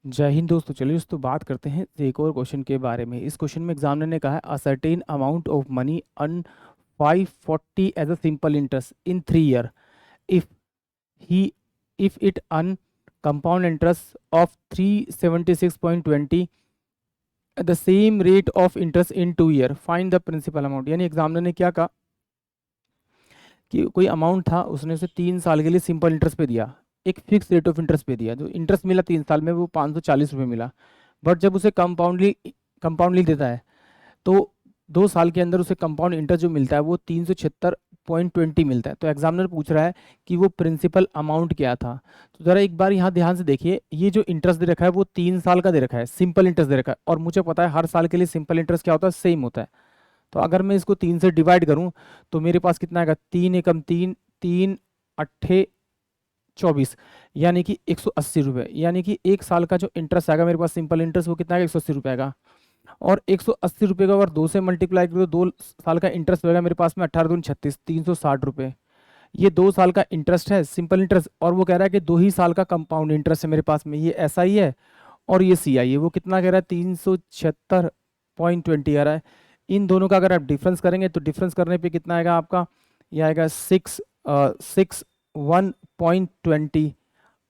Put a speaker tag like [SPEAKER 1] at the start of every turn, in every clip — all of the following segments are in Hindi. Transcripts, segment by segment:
[SPEAKER 1] जय हिंद दोस्तों। चलिए दोस्तों बात करते हैं एक और क्वेश्चन के बारे में। इस क्वेश्चन में एग्जामिनर ने कहा है a certain amount of money earn 540 as a simple interest in 3 year if he if it earn compound interest of 376.20 at the same rate of interest in 2 year, find the principal amount। यानी एग्जामिनर ने क्या कहा कि कोई अमाउंट था, उसने उसे 3 साल के लिए सिंपल इंटरेस्ट पे दिया, एक फिक्स रेट ऑफ इंटरेस्ट पे दिया। जो इंटरेस्ट मिला 3 साल में वो 540 रुपये मिला। बट जब उसे कंपाउंडली देता है तो 2 साल के अंदर उसे कंपाउंड इंटरेस्ट जो मिलता है वो 376.20 मिलता है। तो एग्जामिनर पूछ रहा है कि वो प्रिंसिपल अमाउंट क्या था। तो ज़रा एक बार यहाँ ध्यान से देखिए, ये जो इंटरेस्ट दे रखा है वो 3 साल का दे रखा है, सिंपल इंटरेस्ट दे रखा है। और मुझे पता है हर साल के लिए सिंपल इंटरेस्ट क्या होता है, सेम होता है। तो अगर मैं इसको 3 से डिवाइड करूं तो मेरे पास कितना आएगा, 3 एकम 3, 3 अट्ठे 24, यानी कि 180 रुपये। यानी कि 1 साल का जो इंटरेस्ट आएगा मेरे पास सिंपल इंटरेस्ट वो कितना आएगा, 180 रुपये आएगा। और 180 रुपये का अगर 2 से मल्टीप्लाई करो तो 2 साल का इंटरेस्ट होगा मेरे पास में 18×2 = 36, 360 रुपये। ये 2 साल का इंटरेस्ट है, सिंपल इंटरेस्ट। और वो कह रहा है कि 2 ही साल का कंपाउंड इंटरेस्ट है मेरे पास में, ये SI है और ये CI है। वो कितना कह रहा है, 376.20 आ रहा है। इन दोनों का अगर आप डिफरेंस करेंगे तो डिफरेंस करने पे कितना आएगा आपका, ये आएगा 661.20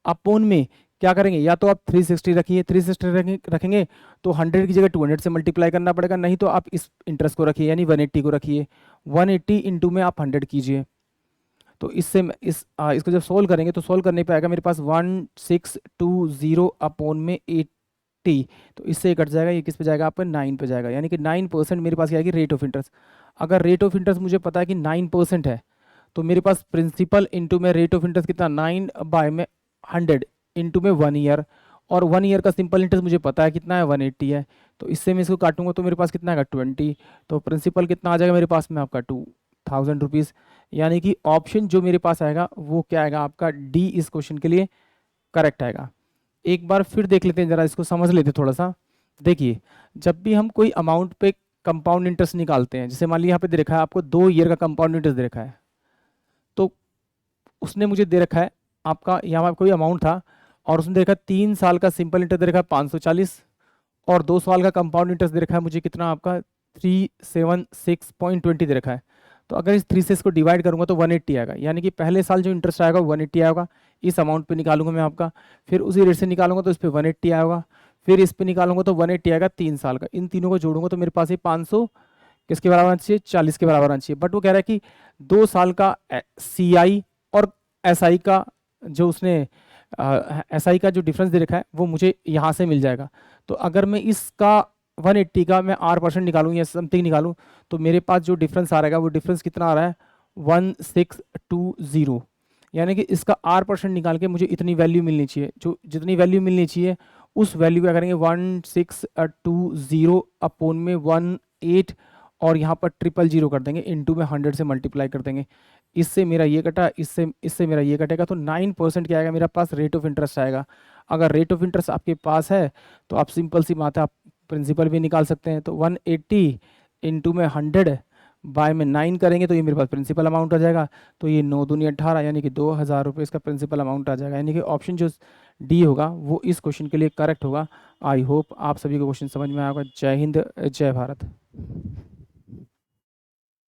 [SPEAKER 1] अपोन में क्या करेंगे, या तो आप 360 रखिए, 360 रखेंगे तो 100 की जगह 200 से मल्टीप्लाई करना पड़ेगा, नहीं तो आप इस इंटरेस्ट को रखिए यानी 180 को रखिए। 180 इंटू में आप 100 कीजिए। तो इससे इसको जब सोल्व करेंगे तो सोल्व करने पे आएगा मेरे पास 1620 अपोन में 80। तो इससे कट जाएगा, ये किस पे जाएगा आपका 9 पे जाएगा। यानी कि 9% मेरे पास क्या आएगी, रेट ऑफ इंटरेस्ट। अगर रेट ऑफ इंटरेस्ट मुझे पता है कि 9% है तो मेरे पास प्रिंसिपल इंटू में रेट ऑफ इंटरेस्ट कितना, 9/100 इंटू में 1 ईयर। और 1 ईयर का सिंपल इंटरेस्ट मुझे पता है कितना है, 180 है। तो इससे मैं इसको काटूंगा तो मेरे पास कितना आएगा, 20। तो प्रिंसिपल कितना आ जाएगा मेरे पास में आपका 2000 रुपीज़। यानी कि ऑप्शन जो मेरे पास आएगा वो क्या आएगा आपका, डी इस क्वेश्चन के लिए करेक्ट आएगा। एक बार फिर देख लेते हैं, जरा इसको समझ लेते हैं थोड़ा सा। देखिए, जब भी हम कोई अमाउंट पे कंपाउंड इंटरेस्ट निकालते हैं, जैसे मान लीजिए यहाँ पे दे रखा है आपको 2 ईयर का कंपाउंड इंटरेस्ट दे रखा है, तो उसने मुझे दे रखा है आपका, यहाँ पर कोई अमाउंट था और उसने देखा 3 साल का सिंपल इंटरेस्ट दे रखा है 540, और 2 साल का कंपाउंड इंटरेस्ट दे रखा है मुझे कितना आपका 376.20 दे रखा है। तो अगर इस 3 से इसको डिवाइड करूंगा तो 180 आएगा। यानी कि पहले साल जो इंटरेस्ट आएगा 180 आएगा, इस अमाउंट पे निकालूंगा मैं आपका, फिर उसी रेट से निकालूंगा तो इस पे 180 आएगा, फिर इस पे निकालूंगा तो 180 आएगा 3 साल का। इन तीनों को जोड़ूंगा तो मेरे पास ये 500 किसके बराबर आना चाहिए, 40 के बराबर आना चाहिए। बट वो कह रहा है कि 2 साल का CI और SI का जो उसने SI का जो डिफरेंस दे रखा है वो मुझे यहाँ से मिल जाएगा। तो अगर मैं इसका 180 का मैं R% निकालूं या समथिंग निकालूं तो मेरे पास जो डिफरेंस आ रहेगा वो डिफरेंस कितना आ रहा है, 1620। यानी कि इसका R% निकाल के मुझे इतनी वैल्यू मिलनी चाहिए, जो जितनी वैल्यू मिलनी चाहिए उस वैल्यू क्या करेंगे, 1620 अपोन में 18 और यहाँ पर 000 कर देंगे, इनटू में 100 से मल्टीप्लाई कर देंगे। इससे मेरा ये कटा, इससे इससे मेरा ये कटेगा, तो 9% क्या आएगा मेरा पास, रेट ऑफ इंटरेस्ट आएगा। अगर रेट ऑफ इंटरेस्ट आपके पास है तो आप सिंपल सी बात है, आप प्रिंसिपल भी निकाल सकते हैं। तो 180 इंटू में 100 बाय में 9 करेंगे तो ये मेरे पास प्रिंसिपल अमाउंट आ जाएगा। तो ये 9 दूनी 18 यानी कि 2000 रुपये इसका प्रिंसिपल अमाउंट आ जाएगा। यानी कि ऑप्शन जो डी होगा वो इस क्वेश्चन के लिए करेक्ट होगा। आई होप आप सभी को क्वेश्चन समझ में आएगा। जय हिंद, जय भारत।